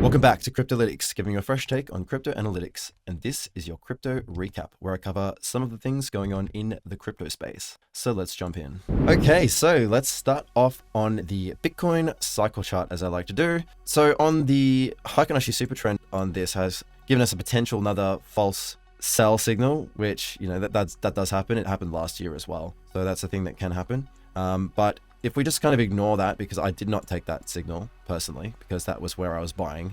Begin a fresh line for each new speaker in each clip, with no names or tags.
Welcome back to Kryptolytix, giving you a fresh take on crypto analytics. And this is your crypto recap, where I cover some of the things going on in the crypto space. So let's jump in. Okay, so let's start off on the Bitcoin cycle chart, as I like to do. So on the Kynomatix super trend on this has given us a potential another false sell signal, which, you know, that does happen. It happened last year as well. So that's a thing that can happen. But if we just kind of ignore that, because I did not take that signal personally, because that was where I was buying,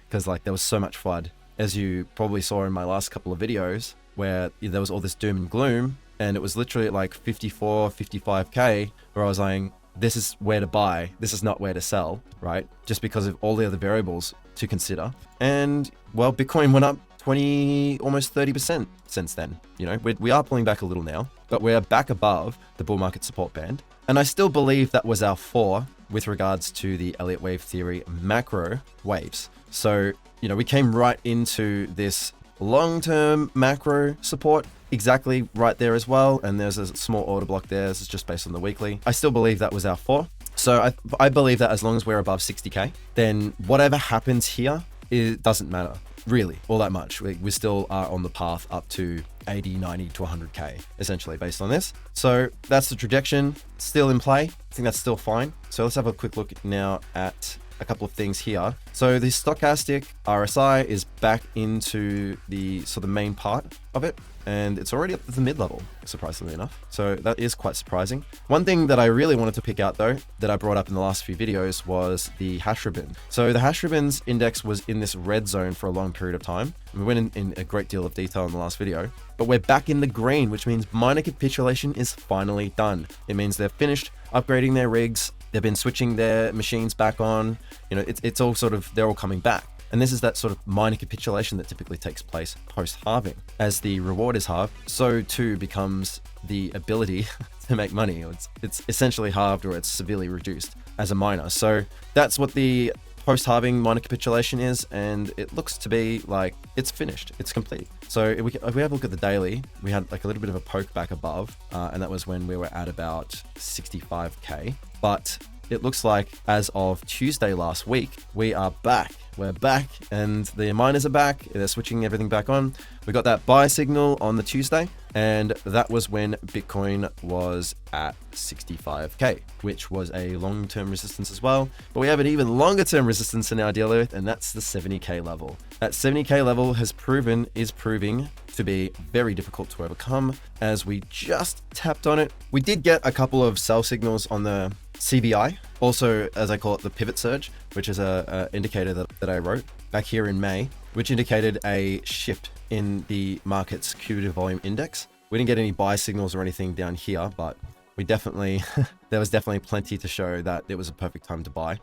because like there was so much FUD, as you probably saw in my last couple of videos, where there was all this doom and gloom, and it was literally at like 54, 55K, where I was saying, this is where to buy, this is not where to sell, right? Just because of all the other variables to consider. And well, Bitcoin went up 20, almost 30% since then. You know, we are pulling back a little now, but we're back above the bull market support band. And I still believe that was our 4 with regards to the Elliot wave theory macro waves. So, you know, we came right into this long-term macro support exactly right there as well. And there's a small order block there. This is just based on the weekly. I still believe that was our 4. So I believe that as long as we're above 60K, then whatever happens here, it doesn't matter really all that much. We still are on the path up to 80, 90 to 100K essentially based on this. So that's the trajectory still in play. I think that's still fine. So let's have a quick look now at a couple of things here. So the stochastic RSI is back into the sort of main part of it, and it's already up to the mid-level, surprisingly enough. So that is quite surprising. One thing that I really wanted to pick out though, that I brought up in the last few videos, was the hash ribbon. So the hash ribbons index was in this red zone for a long period of time. We went in a great deal of detail in the last video, but we're back in the green, which means miner capitulation is finally done. It means they've finished upgrading their rigs. They've been switching their machines back on. You know, it's all sort of, they're all coming back. And this is that sort of minor capitulation that typically takes place post-halving. As the reward is halved, so too becomes the ability to make money. It's essentially halved, or it's severely reduced as a miner. So that's what the post-halving minor capitulation is, and it looks to be like it's finished, it's complete. So if we have a look at the daily, we had like a little bit of a poke back above, and that was when we were at about 65K. But it looks like as of Tuesday last week, we are back. We're back, and the miners are back. They're switching everything back on. We got that buy signal on the Tuesday, and that was when Bitcoin was at 65K, which was a long-term resistance as well. But we have an even longer-term resistance to now deal with, and that's the 70K level. That 70K level is proving to be very difficult to overcome, as we just tapped on it. We did get a couple of sell signals on the CVI, also as I call it the pivot surge, which is a indicator that I wrote back here in May, which indicated a shift in the market's cumulative volume index. We didn't get any buy signals or anything down here, but we definitely, there was definitely plenty to show that it was a perfect time to buy.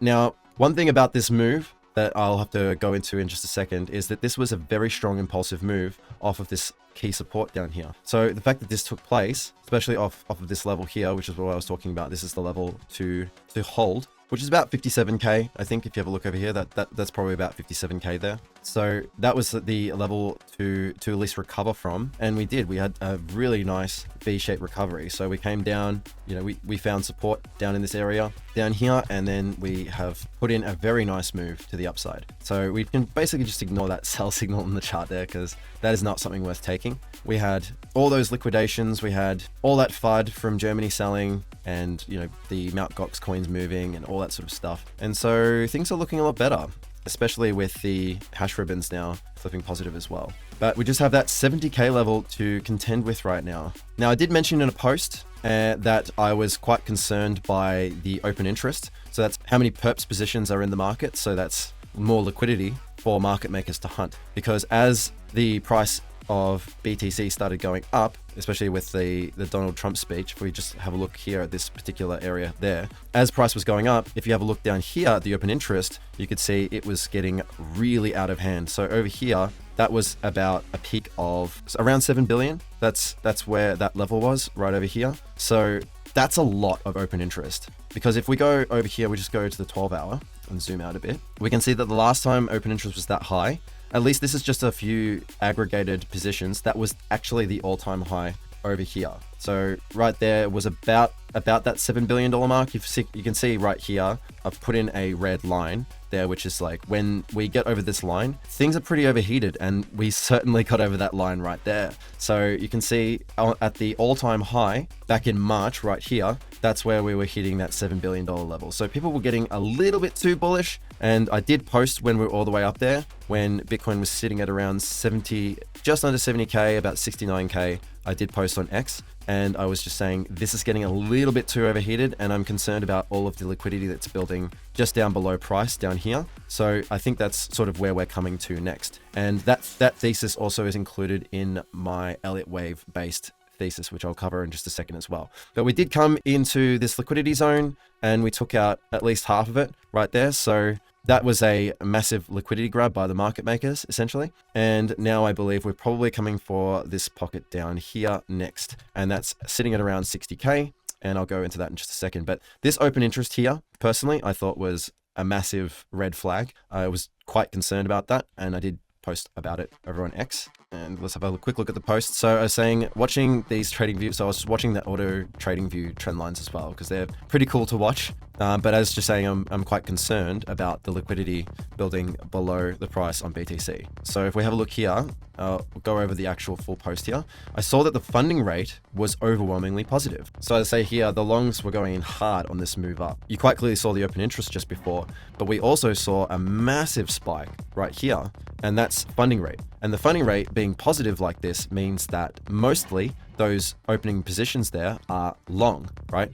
Now, one thing about this move that I'll have to go into in just a second is that this was a very strong impulsive move off of this key support down here. So the fact that this took place, especially off of this level here, which is what I was talking about, this is the level to hold, which is about 57K. I think if you have a look over here, that's probably about 57K there. So that was the level to at least recover from. And we had a really nice V-shaped recovery. So we came down, you know, we found support down in this area down here, and then we have put in a very nice move to the upside. So we can basically just ignore that sell signal in the chart there, because that is not something worth taking. We had all those liquidations, we had all that FUD from Germany selling, and, you know, the Mt. Gox coins moving and all that sort of stuff. And so things are looking a lot better, especially with the hash ribbons now flipping positive as well. But we just have that 70K level to contend with right now. Now, I did mention in a post that I was quite concerned by the open interest. So that's how many perps positions are in the market. So that's more liquidity for market makers to hunt. Because as the price of BTC started going up, especially with the Donald Trump speech, if we just have a look here at this particular area there, as price was going up, if you have a look down here at the open interest, you could see it was getting really out of hand. So over here, that was about a peak of around 7 billion. That's where that level was, right over here. So that's a lot of open interest, because if we go over here, we just go to the 12-hour and zoom out a bit, we can see that the last time open interest was that high, at least this is just a few aggregated positions, that was actually the all-time high over here. So right there was about that $7 billion mark. You can see right here I've put in a red line there, which is like when we get over this line, things are pretty overheated, and we certainly got over that line right there. So you can see at the all-time high back in March right here, that's where we were hitting that $7 billion level. So people were getting a little bit too bullish, and I did post when we were all the way up there, when Bitcoin was sitting at around 70, just under 70K, about 69K. I did post on X, and I was just saying this is getting a little bit too overheated, and I'm concerned about all of the liquidity that's building just down below price down here. So I think that's sort of where we're coming to next. And that thesis also is included in my Elliot wave based thesis, which I'll cover in just a second as well. But we did come into this liquidity zone, and we took out at least half of it right there. So that was a massive liquidity grab by the market makers, essentially. And now I believe we're probably coming for this pocket down here next. And that's sitting at around 60K. And I'll go into that in just a second. But this open interest here, personally, I thought was a massive red flag. I was quite concerned about that, and I did post about it over on X. And let's have a quick look at the post. So I was saying, watching these Tradingview, so I was watching the auto Tradingview trend lines as well, because they're pretty cool to watch. But as just saying, I'm quite concerned about the liquidity building below the price on BTC. So if we have a look here, we'll go over the actual full post here. I saw that the funding rate was overwhelmingly positive. So as I say here, the longs were going in hard on this move up. You quite clearly saw the open interest just before, but we also saw a massive spike right here, and that's funding rate. And the funding rate being positive like this means that mostly those opening positions there are long, right?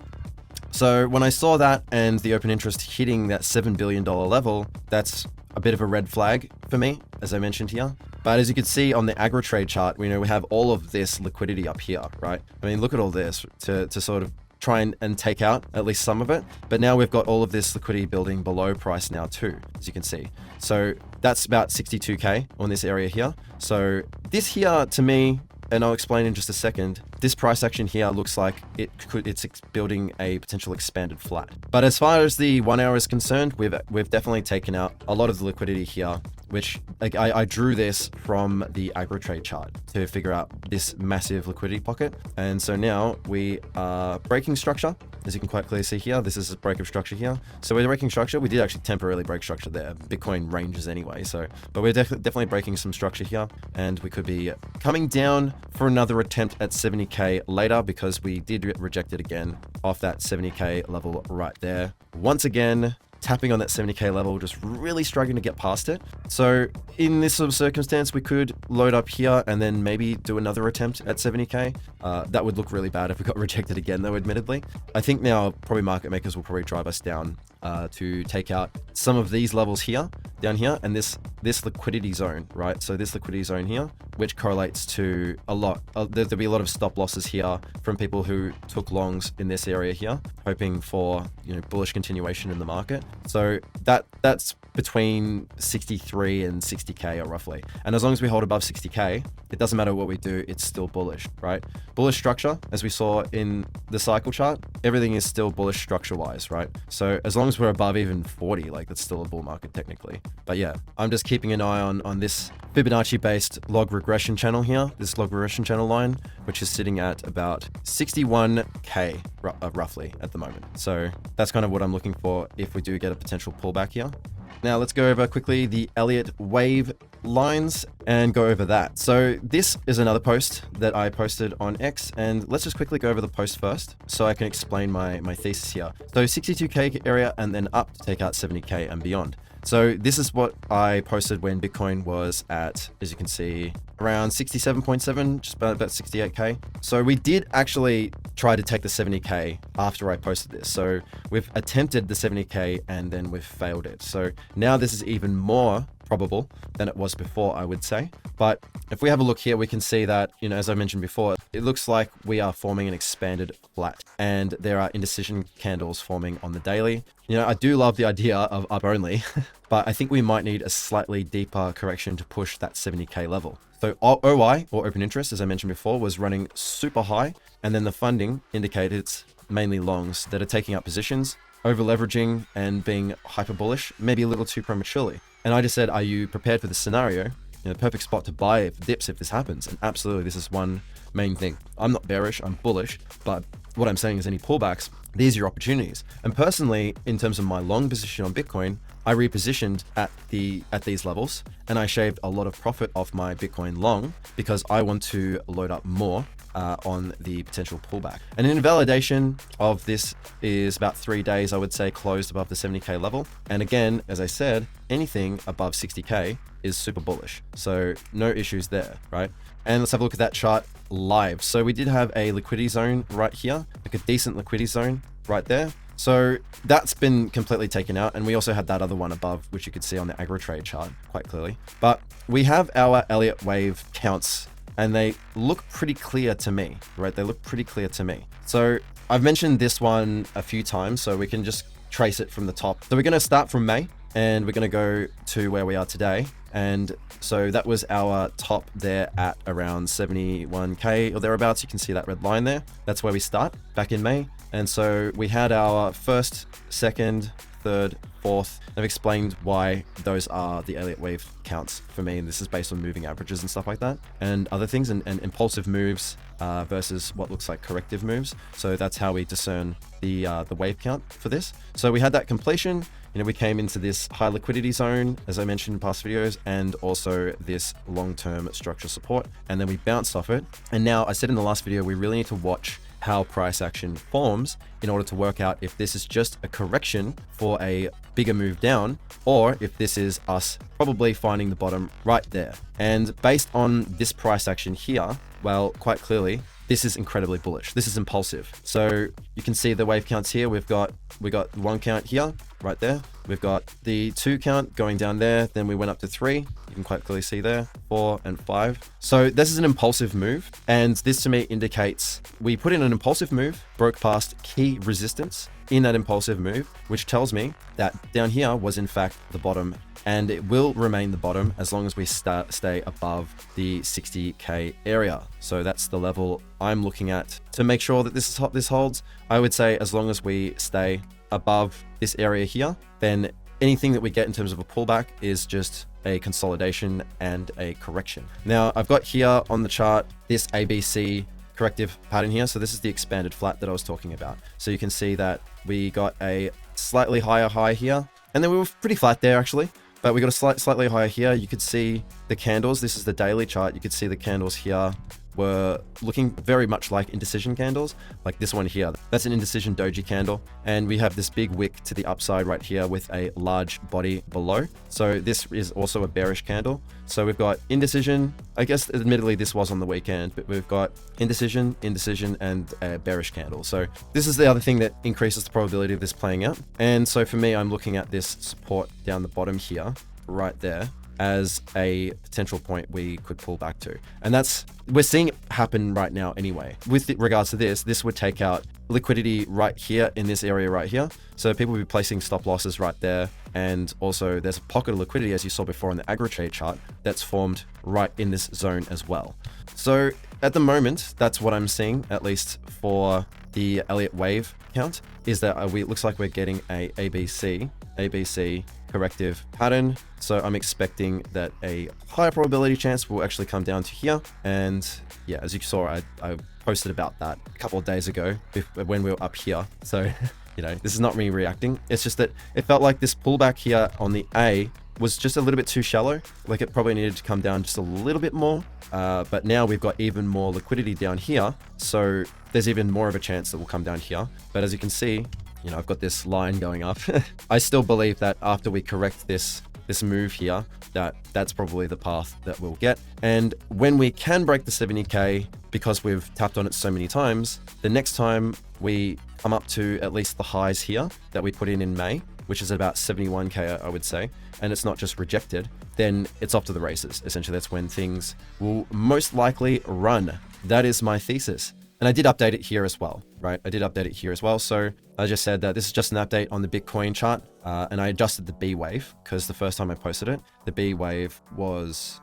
So when I saw that and the open interest hitting that $7 billion level, that's a bit of a red flag for me, as I mentioned here. But as you can see on the agri trade chart, we have all of this liquidity up here, right? I mean, look at all this to sort of try and take out at least some of it. But now we've got all of this liquidity building below price now too, as you can see. So that's about 62K on this area here. So this here to me, and I'll explain in just a second, this price action here looks like it's building a potential expanded flat. But as far as the 1 hour is concerned, we've definitely taken out a lot of the liquidity here, which like I drew this from the agri trade chart to figure out this massive liquidity pocket. And so now we are breaking structure. As you can quite clearly see here, this is a break of structure here. So we're breaking structure. We did actually temporarily break structure there. Bitcoin ranges anyway. But we're definitely breaking some structure here, and we could be coming down for another attempt at 70K later, because we did reject it again off that 70K level right there. Once again, tapping on that 70K level, just really struggling to get past it. So in this sort of circumstance, we could load up here and then maybe do another attempt at 70K. That would look really bad if we got rejected again, though, admittedly. I think now probably market makers will probably drive us down to take out some of these levels here, down here, and this liquidity zone, right? So this liquidity zone here, which correlates to a lot. There'll be a lot of stop losses here from people who took longs in this area here, hoping for bullish continuation in the market. So that's between 63 and 60K, or roughly. And as long as we hold above 60K, it doesn't matter what we do, it's still bullish, right? Bullish structure, as we saw in the cycle chart, everything is still bullish structure-wise, right? So as long as we're above even 40, like that's still a bull market technically. But yeah, I'm just keeping an eye on this Fibonacci-based log regression channel here, this log regression channel line, which is sitting at about 61K roughly at the moment. So that's kind of what I'm looking for if we do get a potential pullback here. Now let's go over quickly the Elliot wave lines and go over that. So this is another post that I posted on X, and let's just quickly go over the post first so I can explain my thesis here. So 62K area and then up to take out 70K and beyond. So this is what I posted when Bitcoin was at, as you can see, around 67.7, just about 68K. So we did actually try to take the 70K after I posted this. So we've attempted the 70K and then we've failed it. So now this is even more probable than it was before, I would say. But if we have a look here, we can see that, as I mentioned before, it looks like we are forming an expanded flat, and there are indecision candles forming on the daily. I do love the idea of up only, but I think we might need a slightly deeper correction to push that 70K level. So OI, or open interest, as I mentioned before, was running super high, and then the funding indicated it's mainly longs that are taking up positions, over leveraging and being hyper bullish, maybe a little too prematurely. And I just said, are you prepared for this scenario? The perfect spot to buy dips if this happens. And absolutely, this is one main thing. I'm not bearish, I'm bullish, but what I'm saying is any pullbacks, these are your opportunities. And personally, in terms of my long position on Bitcoin, I repositioned at these levels, and I shaved a lot of profit off my Bitcoin long because I want to load up more on the potential pullback. And an invalidation of this is about 3 days, I would say, closed above the 70K level. And again, as I said, anything above 60K is super bullish. So no issues there, right? And let's have a look at that chart live. So we did have a liquidity zone right here, like a decent liquidity zone right there. So that's been completely taken out. And we also had that other one above, which you could see on the aggro trade chart quite clearly. But we have our Elliot wave counts, and they look pretty clear to me, right? They look pretty clear to me. So I've mentioned this one a few times, so we can just trace it from the top. So we're going to start from May, and we're going to go to where we are today. And so that was our top there at around 71K or thereabouts. You can see that red line there. That's where we start back in May. And so we had our first, second, third, fourth. I've explained why those are the Elliott wave counts for me. And this is based on moving averages and stuff like that, and other things, and impulsive moves versus what looks like corrective moves. So that's how we discern the wave count for this. So we had that completion. We came into this high liquidity zone, as I mentioned in past videos, and also this long-term structural support. And then we bounced off it. And now, I said in the last video, we really need to watch how price action forms in order to work out if this is just a correction for a bigger move down, or if this is us probably finding the bottom right there. And based on this price action here, well, quite clearly, this is incredibly bullish. This is impulsive. So you can see the wave counts here. We got one count here, right there. We've got the 2 count going down there. Then we went up to 3. You can quite clearly see there, 4 and 5. So this is an impulsive move. And this to me indicates we put in an impulsive move, broke past key resistance in that impulsive move, which tells me that down here was in fact the bottom, and it will remain the bottom as long as we stay above the 60K area. So that's the level I'm looking at to make sure that this holds. I would say as long as we stay above this area here, then anything that we get in terms of a pullback is just a consolidation and a correction. Now I've got here on the chart this ABC corrective pattern here. So this is the expanded flat that I was talking about. So you can see that we got a slightly higher high here, and then we were pretty flat there actually, but we got a slightly higher here. You could see the candles. This is the daily chart. You could see the candles here were looking very much like indecision candles, like this one here. That's an indecision doji candle. And we have this big wick to the upside right here with a large body below. So this is also a bearish candle. So we've got indecision. I guess admittedly this was on the weekend, but we've got indecision, and a bearish candle. So this is the other thing that increases the probability of this playing out. And so for me, I'm looking at this support down the bottom here, right there, as a potential point we could pull back to. And we're seeing it happen right now anyway. With regards to this would take out liquidity right here in this area right here. So people will be placing stop losses right there. And also there's a pocket of liquidity, as you saw before on the aggro trade chart, that's formed right in this zone as well. So at the moment, that's what I'm seeing, at least for the Elliott wave count, is that it looks like we're getting a ABC corrective pattern. So I'm expecting that a higher probability chance will actually come down to here. And yeah, as you saw, I posted about that a couple of days ago when we were up here. So, this is not me reacting. It's just that it felt like this pullback here on the A was just a little bit too shallow. Like it probably needed to come down just a little bit more. But now we've got even more liquidity down here. So there's even more of a chance that will come down here. But as you can see, I've got this line going up. I still believe that after we correct this move here, that's probably the path that we'll get. And when we can break the 70K, because we've tapped on it so many times, the next time we come up to at least the highs here that we put in May, which is about 71K, I would say, and it's not just rejected, then it's off to the races. Essentially, that's when things will most likely run. That is my thesis. And I did update it here as well, right? I did update it here as well. So I just said that this is just an update on the Bitcoin chart. And I adjusted the B wave because the first time I posted it, the B wave was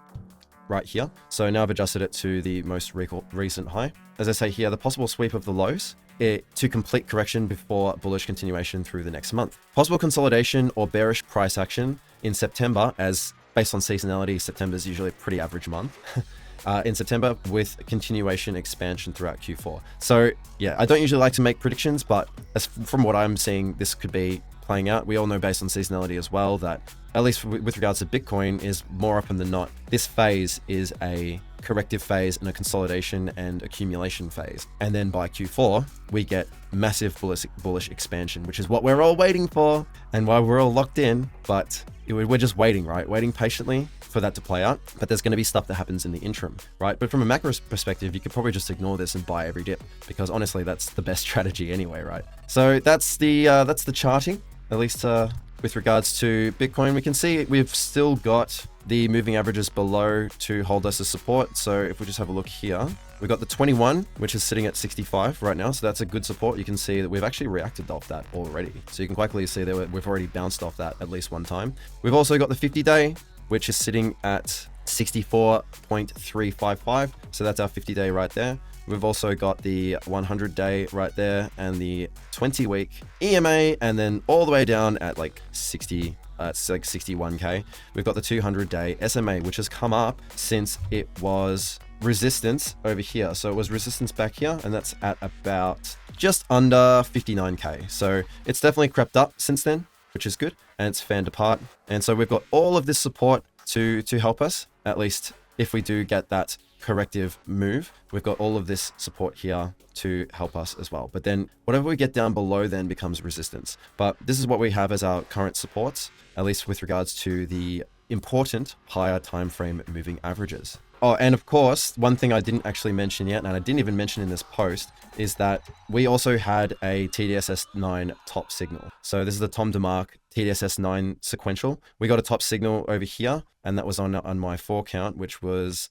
right here. So now I've adjusted it to the most recent high. As I say here, the possible sweep of the lows to complete correction before bullish continuation through the next month. Possible consolidation or bearish price action in September, as based on seasonality, September is usually a pretty average month. in September with continuation expansion throughout Q4. So yeah, I don't usually like to make predictions, but from what I'm seeing, this could be playing out. We all know based on seasonality as well that, at least with regards to Bitcoin, is more often than not, this phase is a corrective phase and a consolidation and accumulation phase. And then by Q4, we get massive bullish expansion, which is what we're all waiting for and why we're all locked in. But we're just waiting, right? Waiting patiently for that to play out. But there's going to be stuff that happens in the interim, right? But from a macro perspective, you could probably just ignore this and buy every dip, because honestly, that's the best strategy anyway, right? So that's the charting, at least with regards to Bitcoin. We can see we've still got the moving averages below to hold us as support. So if we just have a look here, we've got the 21, which is sitting at 65 right now. So that's a good support. You can see that we've actually reacted off that already. So you can quite clearly see that we've already bounced off that at least one time. We've also got the 50-day, which is sitting at 64.355. So that's our 50-day right there. We've also got the 100-day right there and the 20-week EMA, and then all the way down at like 60, it's like 61K. We've got the 200-day SMA, which has come up since it was resistance over here. So it was resistance back here, and that's at about just under 59K. So it's definitely crept up since then, which is good, and it's fanned apart. And so we've got all of this support to help us, at least if we do get that corrective move. We've got all of this support here to help us as well. But then whatever we get down below then becomes resistance. But this is what we have as our current supports, at least with regards to the important higher time frame moving averages. Oh, and of course, one thing I didn't actually mention yet, and I didn't even mention in this post, is that we also had a TDSS9 top signal. So this is the Tom DeMark TDSS9 sequential. We got a top signal over here, and that was on my 4 count, which was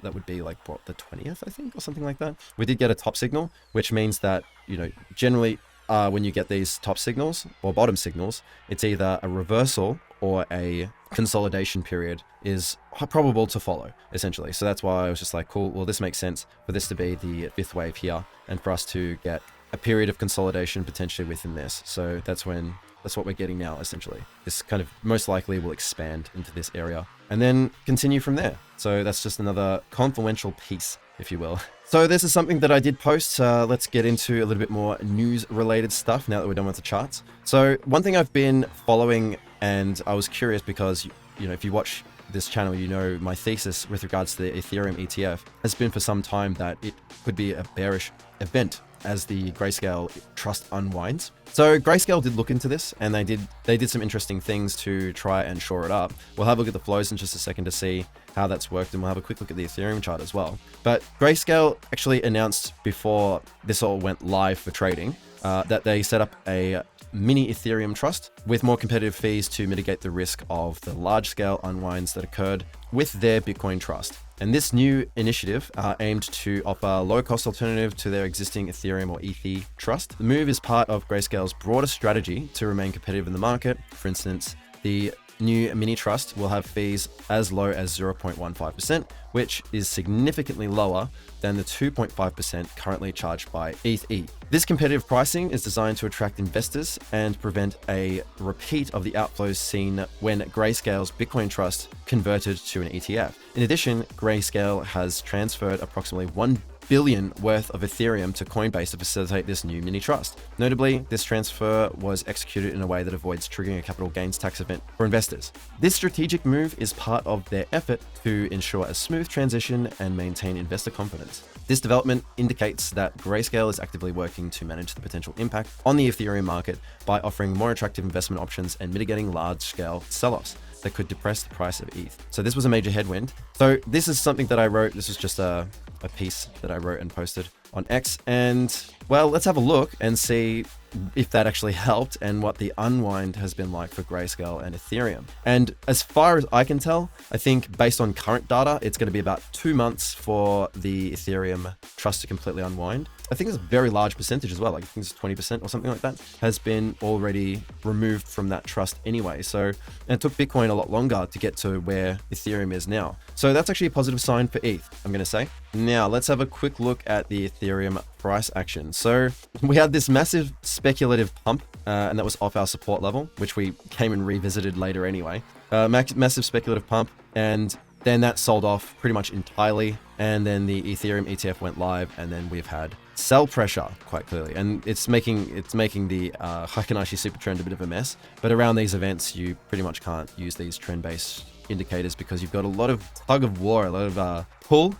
that would be like what, the 20th, I think, or something like that. We did get a top signal, which means that, you know, generally when you get these top signals or bottom signals, it's either a reversal or a consolidation period is probable to follow, essentially. So that's why I was just like, cool, well, this makes sense for this to be the 5th wave here and for us to get a period of consolidation potentially within this. So that's what we're getting now, essentially. This kind of most likely will expand into this area and then continue from there. So that's just another confluential piece, if you will. So this is something that I did post. Let's get into a little bit more news related stuff now that we're done with the charts. So one thing I've been following, and I was curious because, you know, if you watch this channel, you know my thesis with regards to the Ethereum ETF has been for some time that it could be a bearish event as the Grayscale trust unwinds. So Grayscale did look into this, and they did some interesting things to try and shore it up. We'll have a look at the flows in just a second to see how that's worked, and we'll have a quick look at the Ethereum chart as well. But Grayscale actually announced before this all went live for trading that they set up a mini Ethereum trust with more competitive fees to mitigate the risk of the large-scale unwinds that occurred with their Bitcoin trust. And this new initiative aimed to offer a low-cost alternative to their existing Ethereum or ETHE trust. The move is part of Grayscale's broader strategy to remain competitive in the market. For instance, the new mini trust will have fees as low as 0.15%, which is significantly lower than the 2.5% currently charged by ETHE. This competitive pricing is designed to attract investors and prevent a repeat of the outflows seen when Grayscale's Bitcoin trust converted to an ETF. In addition, Grayscale has transferred approximately $1 billion worth of Ethereum to Coinbase to facilitate this new mini trust. Notably, this transfer was executed in a way that avoids triggering a capital gains tax event for investors. This strategic move is part of their effort to ensure a smooth transition and maintain investor confidence. This development indicates that Grayscale is actively working to manage the potential impact on the Ethereum market by offering more attractive investment options and mitigating large-scale sell-offs that could depress the price of ETH. So this was a major headwind. So this is something that I wrote. This is just a piece that I wrote and posted on X. And well, let's have a look and see if that actually helped and what the unwind has been like for Grayscale and Ethereum. And as far as I can tell, I think based on current data, it's going to be about 2 months for the Ethereum trust to completely unwind. I think it's a very large percentage as well. Like I think it's 20% or something like that has been already removed from that trust anyway. So, and it took Bitcoin a lot longer to get to where Ethereum is now. So that's actually a positive sign for ETH, I'm going to say. Now let's have a quick look at the Ethereum price action. So we had this massive speculative pump, and that was off our support level, which we came and revisited later anyway. Massive speculative pump, and then that sold off pretty much entirely. And then the Ethereum ETF went live, and then we've had sell pressure quite clearly, and it's making the Hypenashi super trend a bit of a mess. But around these events, you pretty much can't use these trend-based indicators because you've got a lot of tug of war, a lot of pull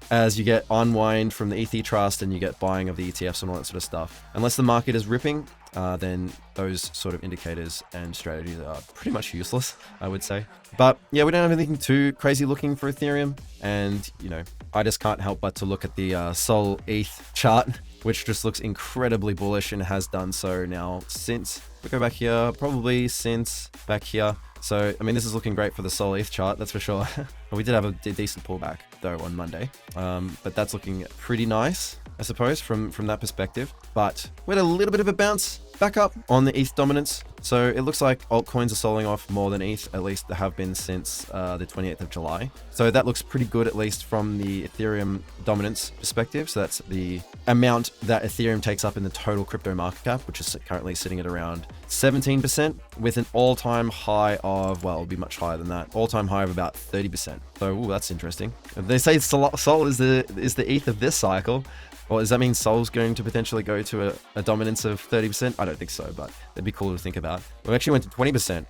as you get unwind from the ETH trust and you get buying of the ETFs and all that sort of stuff. Unless the market is ripping, then those sort of indicators and strategies are pretty much useless, I would say. But yeah, we don't have anything too crazy looking for Ethereum. And, you know, I just can't help but to look at the Sol ETH chart, which just looks incredibly bullish and has done so now since, we go back here, probably since back here. So, I mean, this is looking great for the Sol ETH chart, that's for sure. We did have a decent pullback, though, on Monday. But that's looking pretty nice, I suppose, from that perspective. But we had a little bit of a bounce back up on the ETH dominance. So it looks like altcoins are selling off more than ETH, at least they have been since the 28th of July. So that looks pretty good, at least from the Ethereum dominance perspective. So that's the amount that Ethereum takes up in the total crypto market cap, which is currently sitting at around 17%, with an all-time high of, well, it'll be much higher than that, all-time high of about 30%. So, ooh, that's interesting. They say Sol is the ETH of this cycle. Well, does that mean Sol's going to potentially go to a dominance of 30%? I don't think so, but it'd be cool to think about. We actually went to 20%.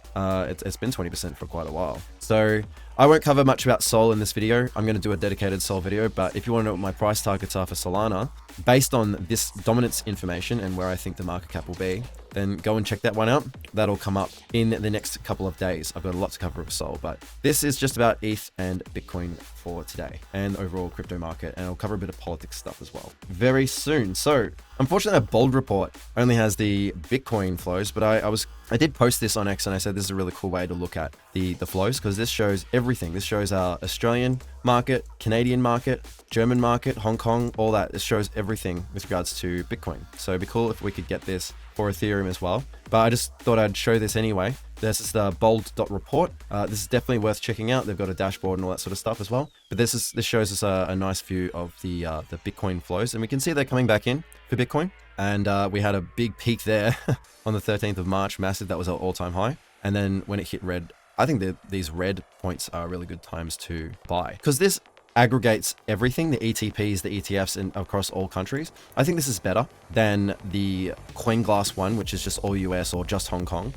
It's been 20% for quite a while. So I won't cover much about Sol in this video. I'm going to do a dedicated Sol video, but if you want to know what my price targets are for Solana, based on this dominance information and where I think the market cap will be, then go and check that one out. That'll come up in the next couple of days. I've got a lot to cover with Sol, but this is just about ETH and Bitcoin for today and the overall crypto market, and I'll cover a bit of politics stuff as well very soon. So unfortunately, that bold report only has the Bitcoin flows, but I did post this on X and I said this is a really cool way to look at the flows, because this shows everything. This shows our Australian market, Canadian market, German market, Hong Kong, all that. This shows everything with regards to Bitcoin. So it'd be cool if we could get this for Ethereum as well. But I just thought I'd show this anyway. This is the bold.report. This is definitely worth checking out. They've got a dashboard and all that sort of stuff as well. But this shows us a nice view of the Bitcoin flows, and we can see they're coming back in for Bitcoin. And we had a big peak there on the 13th of March, massive. That was our all-time high. And then when it hit red, I think that these red points are really good times to buy, because this aggregates everything, the ETPs, the ETFs, and across all countries. I think this is better than the CoinGlass one, which is just all US or just Hong Kong.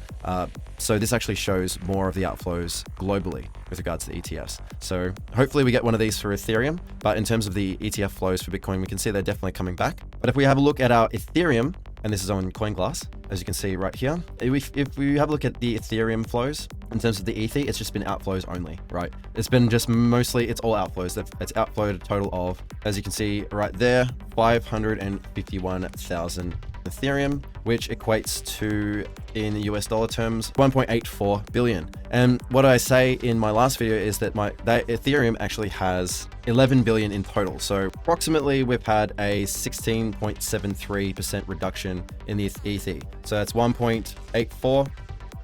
So this actually shows more of the outflows globally with regards to the ETFs. So hopefully we get one of these for Ethereum, but in terms of the ETF flows for Bitcoin, we can see they're definitely coming back. But if we have a look at our Ethereum, and this is on CoinGlass, as you can see right here. If we have a look at the Ethereum flows, in terms of the ETHE, it's just been outflows only, right? It's been just mostly, it's all outflows. It's outflowed a total of, as you can see right there, 551,000 Ethereum, which equates to, in US dollar terms, 1.84 billion. And what I say in my last video is that that Ethereum actually has 11 billion in total. So approximately we've had a 16.73% reduction in the ETHE. So that's 1.84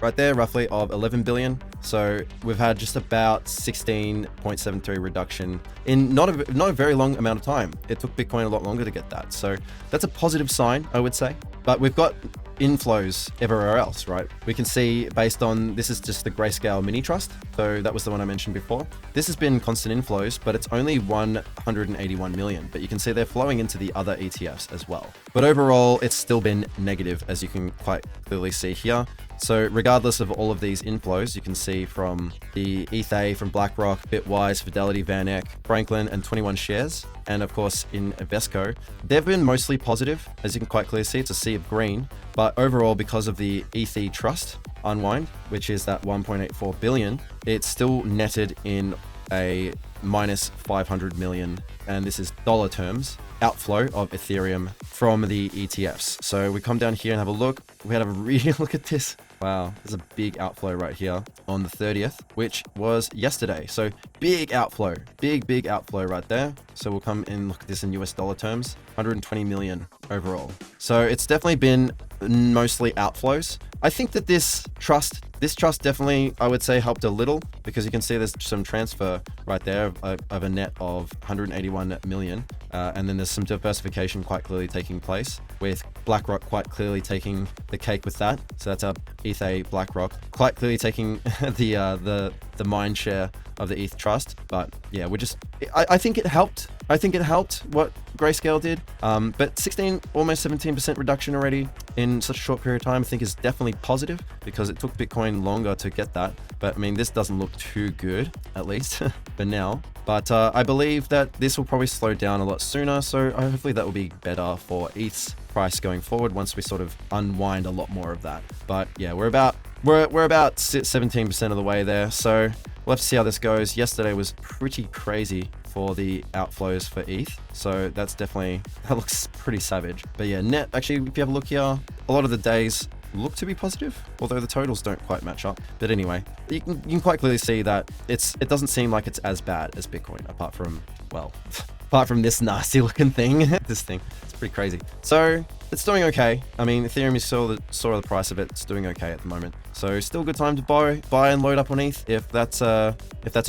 right there, roughly, of 11 billion. So we've had just about 16.73 reduction in not a very long amount of time. It took Bitcoin a lot longer to get that. So that's a positive sign, I would say. But we've got inflows everywhere else, right? We can see based on, this is just the Grayscale mini trust. So that was the one I mentioned before. This has been constant inflows, but it's only 181 million. But you can see they're flowing into the other ETFs as well. But overall, it's still been negative, as you can quite clearly see here. So regardless of all of these inflows, you can see from the ETHE, from BlackRock, Bitwise, Fidelity, VanEck, Franklin, and 21 shares. And of course in Invesco, they've been mostly positive. As you can quite clearly see, it's a sea of green. But overall, because of the ETHE trust unwind, which is that 1.84 billion, it's still netted in a minus 500 million. And this is dollar terms, outflow of Ethereum from the ETFs. So we come down here and have a look. We had a really look at this. Wow, there's a big outflow right here on the 30th, which was yesterday. So big outflow, big outflow right there. So we'll come and look at this in US dollar terms, 120 million overall. So it's definitely been mostly outflows. I think that this trust definitely, I would say, helped a little, because you can see there's some transfer right there of a net of 181 million. And then there's some diversification quite clearly taking place with BlackRock quite clearly taking the cake with that. So that's our ETHE BlackRock quite clearly taking the mind share of the ETH trust. But yeah, I think it helped. I think it helped what Grayscale did. But 16, almost 17% reduction already in such a short period of time, I think is definitely positive because it took Bitcoin longer to get that. But I mean, this doesn't look too good, at least for now. But I believe that this will probably slow down a lot sooner. So hopefully that will be better for ETH's price going forward once we sort of unwind a lot more of that. But yeah, we're about 17% of the way there. So we'll have to see how this goes. Yesterday was pretty crazy for the outflows for ETH. So that looks pretty savage. But yeah, net, actually, if you have a look here, a lot of the days look to be positive, although the totals don't quite match up. But anyway, you can quite clearly see that it doesn't seem like it's as bad as Bitcoin, apart from this nasty looking thing. This thing, it's pretty crazy. So it's doing okay. I mean, Ethereum, you saw the price of it. It's doing okay at the moment. So still a good time to buy and load up on ETH if that's a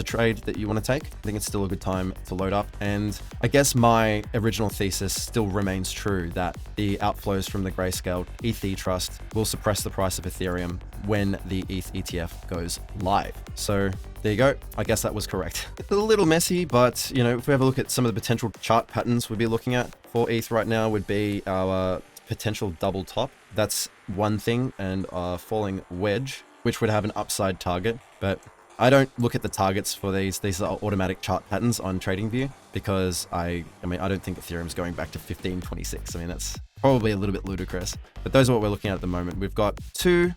trade that you want to take. I think it's still a good time to load up. And I guess my original thesis still remains true that the outflows from the Grayscale ETHE trust will suppress the price of Ethereum when the ETH ETF goes live. So there you go. I guess that was correct. It's a little messy, but you know, if we have a look at some of the potential chart patterns we'd be looking at for ETH right now would be our potential double top. That's one thing, and a falling wedge, which would have an upside target. But I don't look at the targets for these. These are automatic chart patterns on TradingView because I don't think Ethereum's going back to 1526. I mean, that's probably a little bit ludicrous. But those are what we're looking at the moment. We've got the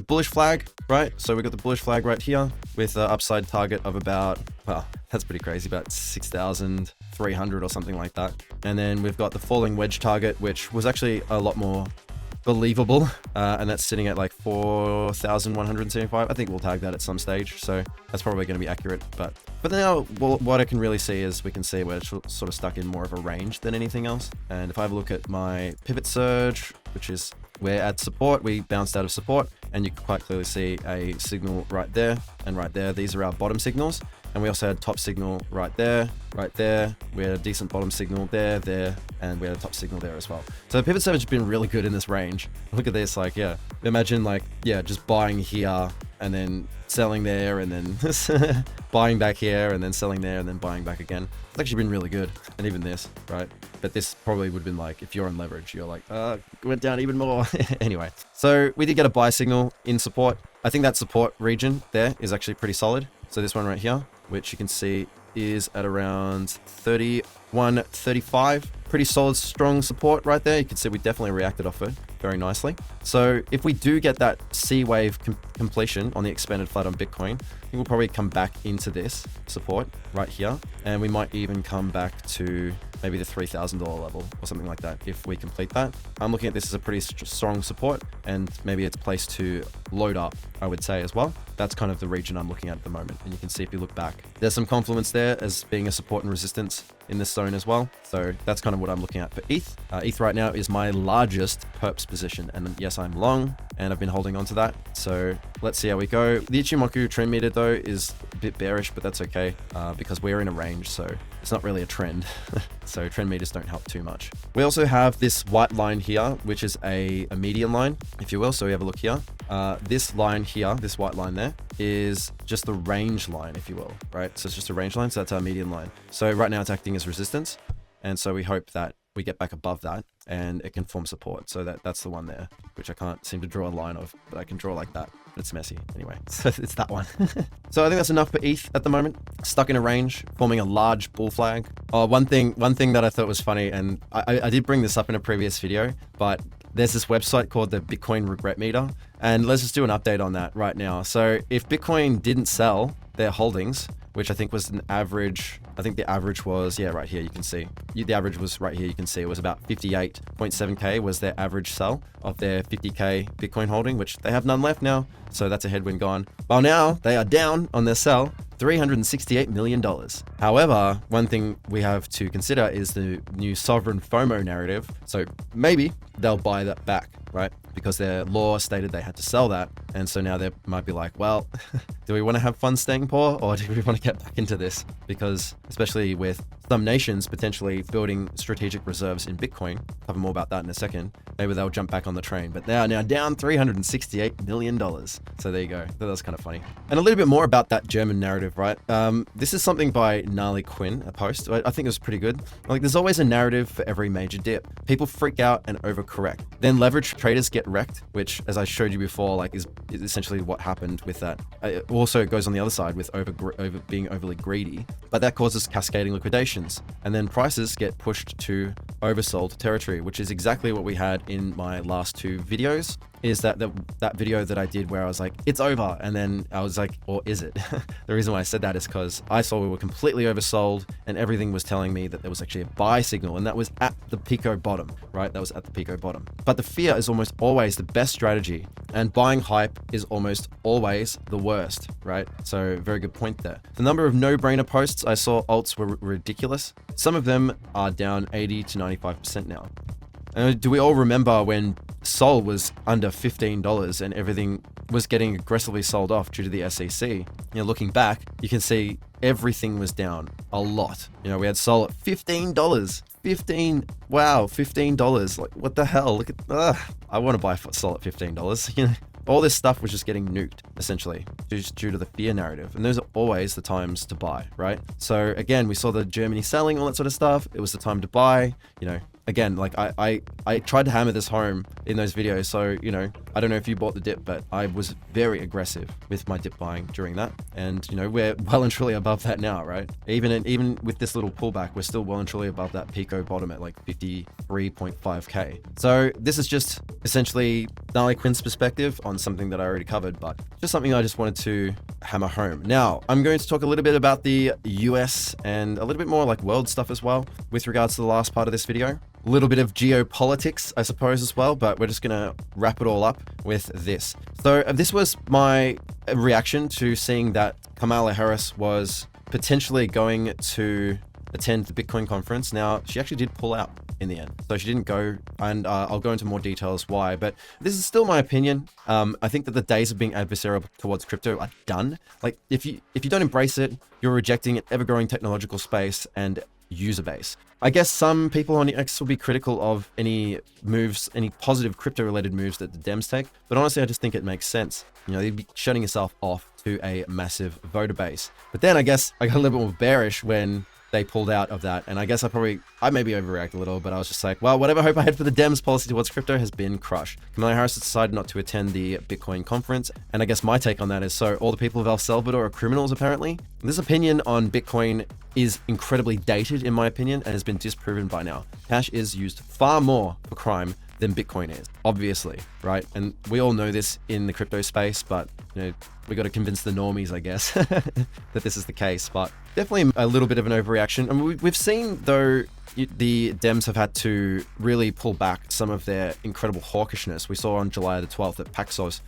bullish flag, right? So we've got the bullish flag right here with an upside target of about, well, that's pretty crazy, about 6,300 or something like that. And then we've got the falling wedge target, which was actually a lot more believable. And that's sitting at like 4,175. I think we'll tag that at some stage. So that's probably going to be accurate. But now, what I can really see is we can see we're sort of stuck in more of a range than anything else. And if I have a look at my pivot surge, which is we're at support, we bounced out of support, and you can quite clearly see a signal right there and right there. These are our bottom signals. And we also had top signal right there. We had a decent bottom signal there, and we had a top signal there as well. So the pivot surge has been really good in this range. Look at this, like, yeah, imagine like, yeah, just buying here and then selling there and then buying back here and then selling there and then buying back again. It's actually been really good. And even this, right? But this probably would have been like, if you're on leverage, you're like, went down even more. Anyway, so we did get a buy signal in support. I think that support region there is actually pretty solid. So this one right here, which you can see is at around 31.35. Pretty solid, strong support right there. You can see we definitely reacted off it very nicely. So if we do get that C wave completion on the expanded flat on Bitcoin, I think we'll probably come back into this support right here. And we might even come back to maybe the $3,000 level or something like that if we complete that. I'm looking at this as a pretty strong support, and maybe it's a place to load up, I would say, as well. That's kind of the region I'm looking at the moment. And you can see if you look back, there's some confluence there as being a support and resistance in this zone as well. So that's kind of what I'm looking at for ETH. ETH right now is my largest Perps position. And yes, I'm long and I've been holding on to that. So let's see how we go. The Ichimoku trend meter though is a bit bearish, but that's okay because we're in a range. So it's not really a trend. So trend meters don't help too much. We also have this white line here, which is a median line, if you will. So we have a look here. This line here, this white line there, is just the range line, if you will, right? So it's just a range line. So that's our median line. So right now it's acting as resistance. And so we hope that we get back above that and it can form support. So that's the one there, which I can't seem to draw a line of, but I can draw like that. But it's messy anyway. So it's that one. So I think that's enough for ETH at the moment. Stuck in a range, forming a large bull flag. Oh, one thing that I thought was funny, and I did bring this up in a previous video, but there's this website called the Bitcoin Regret Meter. And let's just do an update on that right now. So if Bitcoin didn't sell their holdings, which I think was an average, I think the average was, yeah, right here, you can see. The average was right here, you can see it was about 58.7K was their average sell of their 50K Bitcoin holding, which they have none left now. So that's a headwind gone. Well, now they are down on their sell, $368 million. However, one thing we have to consider is the new sovereign FOMO narrative. So maybe they'll buy that back, right? Because their law stated they had to sell that. And so now they might be like, well, do we want to have fun staying poor or do we want to get back into this? Because especially with some nations potentially building strategic reserves in Bitcoin. Cover more about that in a second. Maybe they'll jump back on the train, but they are now down $368 million. So there you go. That was kind of funny. And a little bit more about that German narrative, right? This is something by Gnarly Quinn, a post. I think it was pretty good. Like, there's always a narrative for every major dip. People freak out and overcorrect. Then leverage traders get wrecked, which, as I showed you before, like is essentially what happened with that. It also goes on the other side with over being overly greedy, but that causes cascading liquidations, and then prices get pushed to oversold territory, which is exactly what we had in my last two videos. Is that video that I did where I was like, it's over, and then I was like, or is it? The reason why I said that is because I saw we were completely oversold and everything was telling me that there was actually a buy signal, and that was at the Pico bottom, right? That was at the Pico bottom. But the fear is almost always the best strategy, and buying hype is almost always the worst, right? So very good point there. The number of no-brainer posts I saw alts were ridiculous. Some of them are down 80 to 95% now. Do we all remember when Sol was under $15 and everything was getting aggressively sold off due to the SEC? You know, looking back, you can see everything was down a lot. You know, we had Sol at $15. Wow, $15. Like, what the hell? Look at, I want to buy Sol at $15. You know, all this stuff was just getting nuked, essentially, just due to the fear narrative. And those are always the times to buy, right? So again, we saw the Germany selling, all that sort of stuff. It was the time to buy, you know. Again, like I tried to hammer this home in those videos. So, you know, I don't know if you bought the dip, but I was very aggressive with my dip buying during that. And, you know, we're well and truly above that now, right? Even with this little pullback, we're still well and truly above that Pico bottom at like 53.5K. So this is just essentially Gnarly Quinn's perspective on something that I already covered, but just something I just wanted to hammer home. Now, I'm going to talk a little bit about the US and a little bit more like world stuff as well with regards to the last part of this video. A little bit of geopolitics, I suppose, as well, but we're just going to wrap it all up with this. So this was my reaction to seeing that Kamala Harris was potentially going to attend the Bitcoin conference. Now, she actually did pull out in the end. So she didn't go, and I'll go into more details why, but this is still my opinion. I think that the days of being adversarial towards crypto are done. Like, if you don't embrace it, you're rejecting an ever-growing technological space and user base. I guess some people on X will be critical of any moves, any positive crypto related moves that the Dems take, but honestly, I just think it makes sense. You know, they'd be shutting yourself off to a massive voter base. But then I guess I got a little bit more bearish when they pulled out of that. And I guess I maybe overreact a little, but I was just like, well, whatever hope I had for the Dems policy towards crypto has been crushed. Kamala Harris has decided not to attend the Bitcoin conference. And I guess my take on that is, so all the people of El Salvador are criminals, apparently. This opinion on Bitcoin is incredibly dated, in my opinion, and has been disproven by now. Cash is used far more for crime than Bitcoin is, obviously, right? And we all know this in the crypto space, but you know, we got to convince the normies, I guess, that this is the case. But definitely a little bit of an overreaction. I mean, we've seen, though, the Dems have had to really pull back some of their incredible hawkishness. We saw on July the 12th that Paxos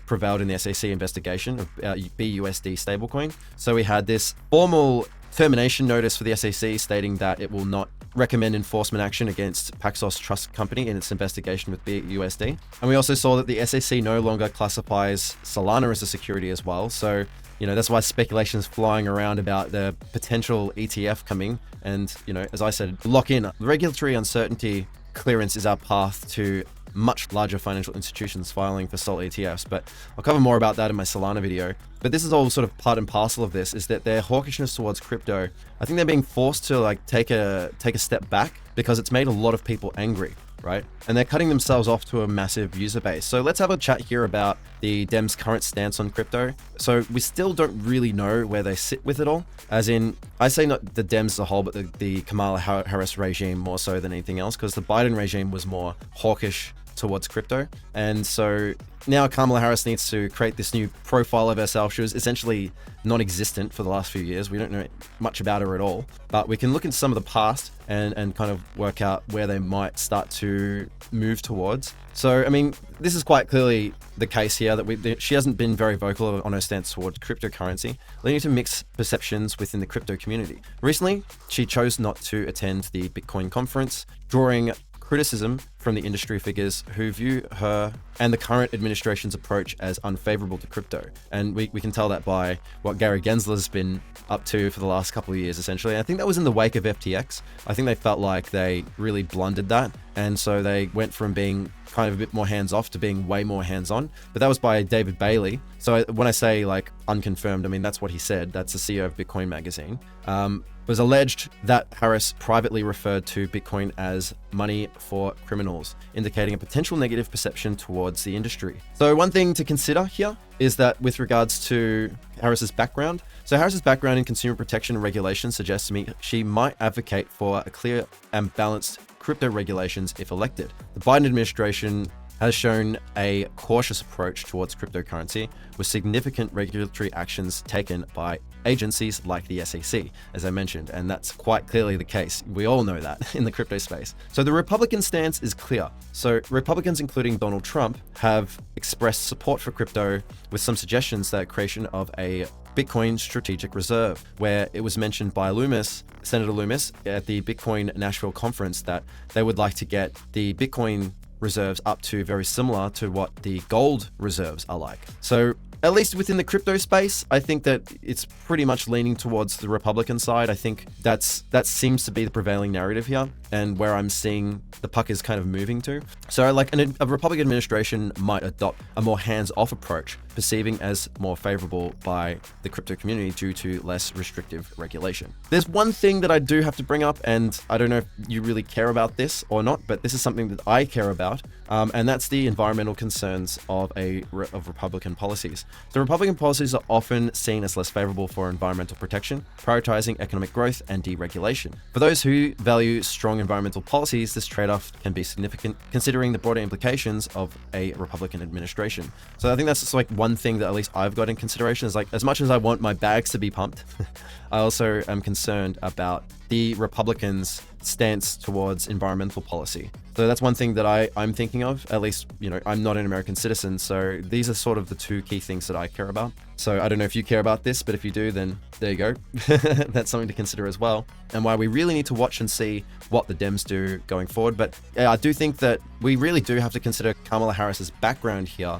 prevailed in the SEC investigation of BUSD stablecoin. So we had this formal termination notice for the SEC stating that it will not recommend enforcement action against Paxos Trust Company in its investigation with BUSD. And we also saw that the SEC no longer classifies Solana as a security as well. So, you know, that's why speculation is flying around about the potential ETF coming. And, you know, as I said, lock in. Regulatory uncertainty clearance is our path to much larger financial institutions filing for SOL ETFs, but I'll cover more about that in my Solana video. But this is all sort of part and parcel of this, is that their hawkishness towards crypto, I think they're being forced to like take a step back because it's made a lot of people angry, right? And they're cutting themselves off to a massive user base. So let's have a chat here about the Dems' current stance on crypto. So we still don't really know where they sit with it all. As in, I say not the Dems as a whole, but the Kamala Harris regime more so than anything else, because the Biden regime was more hawkish towards crypto. And so now Kamala Harris needs to create this new profile of herself. She was essentially non-existent for the last few years. We don't know much about her at all, but we can look into some of the past and kind of work out where they might start to move towards. So, I mean, this is quite clearly the case here that she hasn't been very vocal on her stance towards cryptocurrency, leading to mixed perceptions within the crypto community. Recently, she chose not to attend the Bitcoin conference, drawing criticism from the industry figures who view her and the current administration's approach as unfavorable to crypto. And we can tell that by what Gary Gensler's been up to for the last couple of years, essentially. And I think that was in the wake of FTX. I think they felt like they really blundered that. And so they went from being kind of a bit more hands-off to being way more hands-on. But that was by David Bailey. So when I say like unconfirmed, I mean, that's what he said. That's the CEO of Bitcoin Magazine. It was alleged that Harris privately referred to Bitcoin as money for criminals, indicating a potential negative perception towards the industry. So one thing to consider here is that with regards to Harris's background, so Harris's background in consumer protection and regulation suggests to me she might advocate for a clear and balanced crypto regulations if elected. The Biden administration has shown a cautious approach towards cryptocurrency, with significant regulatory actions taken by agencies like the SEC, as I mentioned, and that's quite clearly the case. We all know that in the crypto space. So the Republican stance is clear. So Republicans, including Donald Trump, have expressed support for crypto with some suggestions that creation of a Bitcoin strategic reserve, where it was mentioned by Senator Loomis at the Bitcoin Nashville conference that they would like to get the Bitcoin reserves up to very similar to what the gold reserves are like. So at least within the crypto space, I think that it's pretty much leaning towards the Republican side. I think that seems to be the prevailing narrative here, and where I'm seeing the puck is kind of moving to. So like a Republican administration might adopt a more hands-off approach, perceiving as more favorable by the crypto community due to less restrictive regulation. There's one thing that I do have to bring up, and I don't know if you really care about this or not, but this is something that I care about, and that's the environmental concerns of Republican policies. So Republican policies are often seen as less favorable for environmental protection, prioritizing economic growth and deregulation. For those who value strong environmental policies, this trade-off can be significant, considering the broader implications of a Republican administration. So I think that's just like one thing that at least I've got in consideration is like, as much as I want my bags to be pumped, I also am concerned about the Republicans' stance towards environmental policy. So that's one thing that I'm thinking of. At least, you know, I'm not an American citizen, so these are sort of the two key things that I care about. So I don't know if you care about this, but if you do, then there you go. That's something to consider as well, and why we really need to watch and see what the Dems do going forward. But yeah, I do think that we really do have to consider Kamala Harris's background here,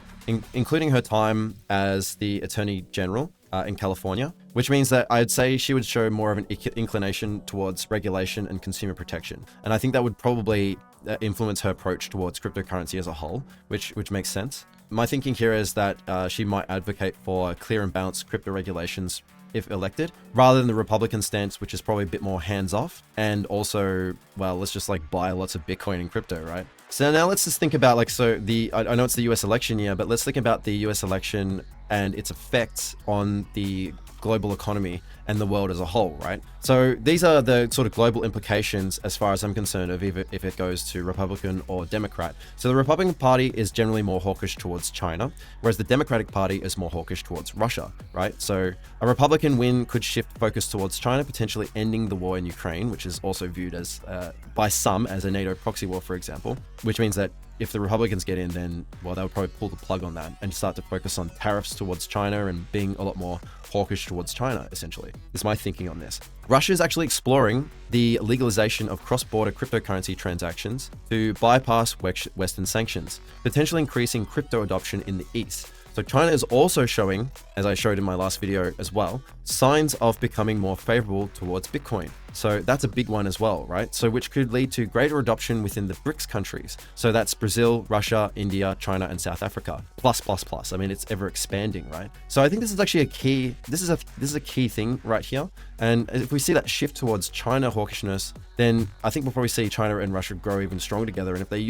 including her time as the Attorney General in California, which means that I'd say she would show more of an inclination towards regulation and consumer protection. And I think that would probably influence her approach towards cryptocurrency as a whole, which makes sense. My thinking here is that she might advocate for clear and balanced crypto regulations if elected, rather than the Republican stance, which is probably a bit more hands-off, and also, well, let's just like buy lots of Bitcoin and crypto, right? So now let's just think about like, so I know it's the US election year, but let's think about the US election and its effects on the global economy and the world as a whole, right? So these are the sort of global implications as far as I'm concerned of if it goes to Republican or Democrat. So the Republican Party is generally more hawkish towards China, whereas the Democratic Party is more hawkish towards Russia, right? So a Republican win could shift focus towards China, potentially ending the war in Ukraine, which is also viewed as by some as a NATO proxy war, for example, which means that if the Republicans get in, then, well, they'll probably pull the plug on that and start to focus on tariffs towards China and being a lot more hawkish towards China, essentially, is my thinking on this. Russia is actually exploring the legalization of cross-border cryptocurrency transactions to bypass Western sanctions, potentially increasing crypto adoption in the East. So China is also showing, as I showed in my last video as well, signs of becoming more favorable towards Bitcoin. So that's a big one as well, right? So which could lead to greater adoption within the BRICS countries. So that's Brazil, Russia, India, China, and South Africa. Plus. I mean, it's ever expanding, right? So I think this is actually this is a key thing right here. And if we see that shift towards China hawkishness, then I think we'll probably see China and Russia grow even stronger together. And if they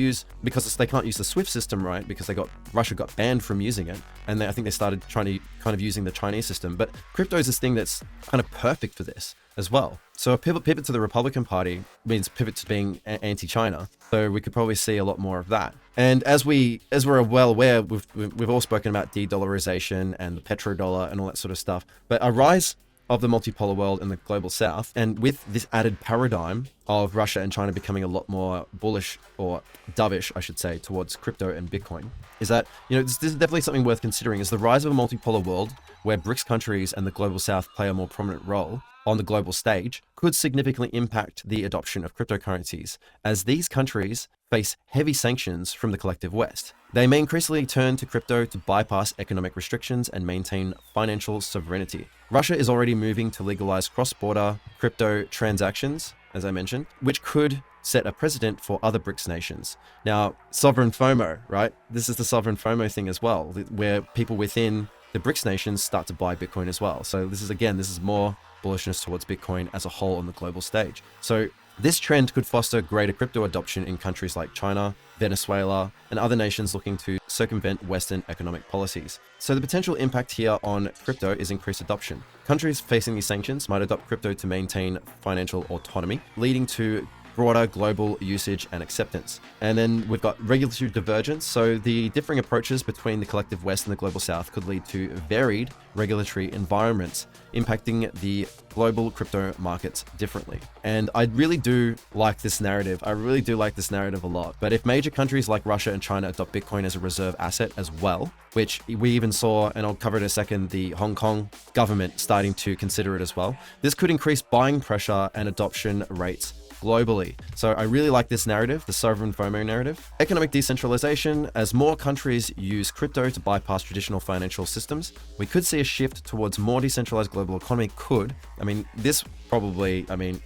because they can't use the SWIFT system, right? Because Russia got banned from using it. And I think they started kind of using the Chinese system. But crypto is this thing that's kind of perfect for this as well. So a pivot to the Republican Party means pivot to being anti-China. So we could probably see a lot more of that. And as we're well aware, we've all spoken about de-dollarization and the petrodollar and all that sort of stuff. But a rise of the multipolar world and the global south, and with this added paradigm of Russia and China becoming a lot more bullish, or dovish, I should say, towards crypto and Bitcoin, is that, this is definitely something worth considering, is the rise of a multipolar world where BRICS countries and the Global South play a more prominent role on the global stage, could significantly impact the adoption of cryptocurrencies, as these countries face heavy sanctions from the collective West. They may increasingly turn to crypto to bypass economic restrictions and maintain financial sovereignty. Russia is already moving to legalize cross-border crypto transactions, as I mentioned, which could set a precedent for other BRICS nations. Now, sovereign FOMO, right? This is the sovereign FOMO thing as well, where people within the BRICS nations start to buy Bitcoin as well. So this is more bullishness towards Bitcoin as a whole on the global stage. So this trend could foster greater crypto adoption in countries like China, Venezuela, and other nations looking to circumvent Western economic policies. So the potential impact here on crypto is increased adoption. Countries facing these sanctions might adopt crypto to maintain financial autonomy, leading to broader global usage and acceptance. And then we've got regulatory divergence. So the differing approaches between the collective West and the global South could lead to varied regulatory environments, impacting the global crypto markets differently. And I really do like this narrative. I really do like this narrative a lot. But if major countries like Russia and China adopt Bitcoin as a reserve asset as well, which we even saw, and I'll cover in a second, the Hong Kong government starting to consider it as well, this could increase buying pressure and adoption rates globally. So I really like this narrative, the sovereign FOMO narrative. Economic decentralization. As more countries use crypto to bypass traditional financial systems, we could see a shift towards more decentralized global economy.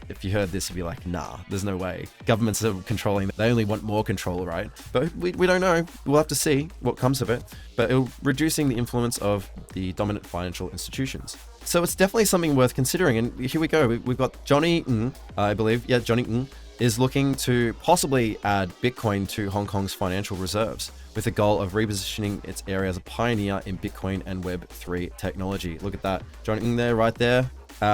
If you heard this, you'd be like, nah, there's no way. Governments are controlling, they only want more control, right? But we don't know. We'll have to see what comes of it. But reducing the influence of the dominant financial institutions. So it's definitely something worth considering. And here we go. We've got Johnny Ng, I believe. Yeah, Johnny Ng is looking to possibly add Bitcoin to Hong Kong's financial reserves with the goal of repositioning its area as a pioneer in Bitcoin and Web3 technology. Look at that. Johnny Ng there, right there.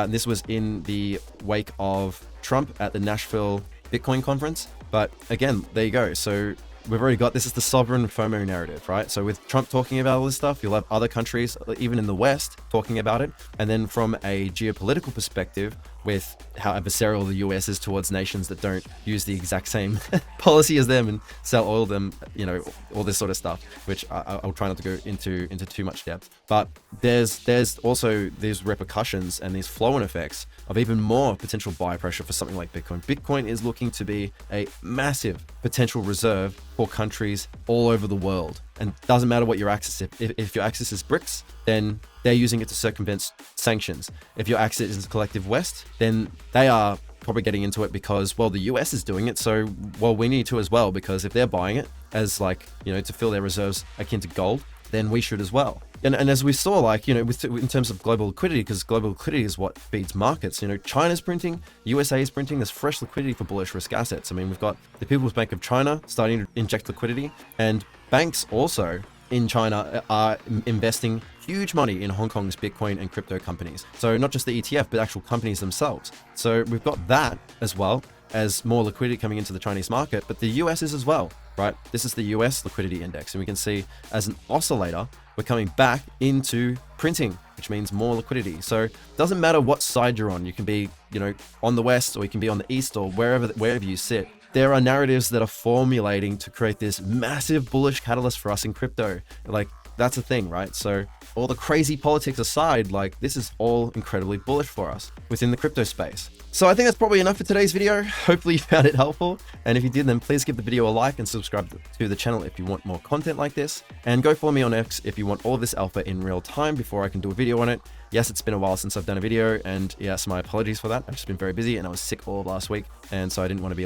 This was in the wake of Trump at the Nashville Bitcoin conference. But again, there you go. So we've already got, this is the sovereign FOMO narrative, right? So with Trump talking about all this stuff, you'll have other countries, even in the West, talking about it. And then from a geopolitical perspective, with how adversarial the US is towards nations that don't use the exact same policy as them and sell oil them, all this sort of stuff, which I'll try not to go into too much depth. But there's also these repercussions and these flow-on effects of even more potential buy pressure for something like Bitcoin. Bitcoin is looking to be a massive potential reserve for countries all over the world. And it doesn't matter what your access is. If your access is BRICS, then they're using it to circumvent sanctions. If your access is collective West, then they are probably getting into it because, well, the US is doing it. So, well, we need to as well, because if they're buying it as to fill their reserves akin to gold, then we should as well. And as we saw, in terms of global liquidity, because global liquidity is what feeds markets, China's printing, USA is printing, there's fresh liquidity for bullish risk assets. I mean, we've got the People's Bank of China starting to inject liquidity, and banks also in China are investing huge money in Hong Kong's Bitcoin and crypto companies. So not just the ETF, but actual companies themselves. So we've got that as well as more liquidity coming into the Chinese market, but the US is as well, right? This is the US liquidity index. And we can see as an oscillator, we're coming back into printing, which means more liquidity. So it doesn't matter what side you're on. You can be, on the West, or you can be on the East, or wherever you sit. There are narratives that are formulating to create this massive bullish catalyst for us in crypto. That's a thing, right? So all the crazy politics aside, this is all incredibly bullish for us within the crypto space. So I think that's probably enough for today's video. Hopefully you found it helpful. And if you did, then please give the video a like and subscribe to the channel if you want more content like this. And go follow me on X if you want all of this alpha in real time before I can do a video on it. Yes, it's been a while since I've done a video, and yes, my apologies for that. I've just been very busy and I was sick all of last week. And so I didn't want to be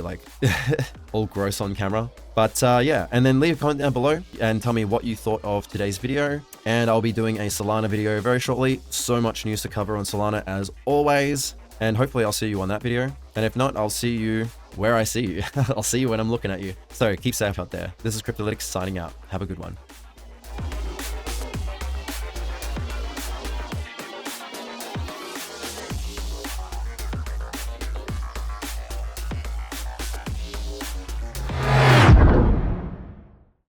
all gross on camera. But yeah, and then leave a comment down below and tell me what you thought of today's video. And I'll be doing a Solana video very shortly. So much news to cover on Solana as always. And hopefully I'll see you on that video. And if not, I'll see you where I see you. I'll see you when I'm looking at you. So keep safe out there. This is Kryptolytix signing out. Have a good one.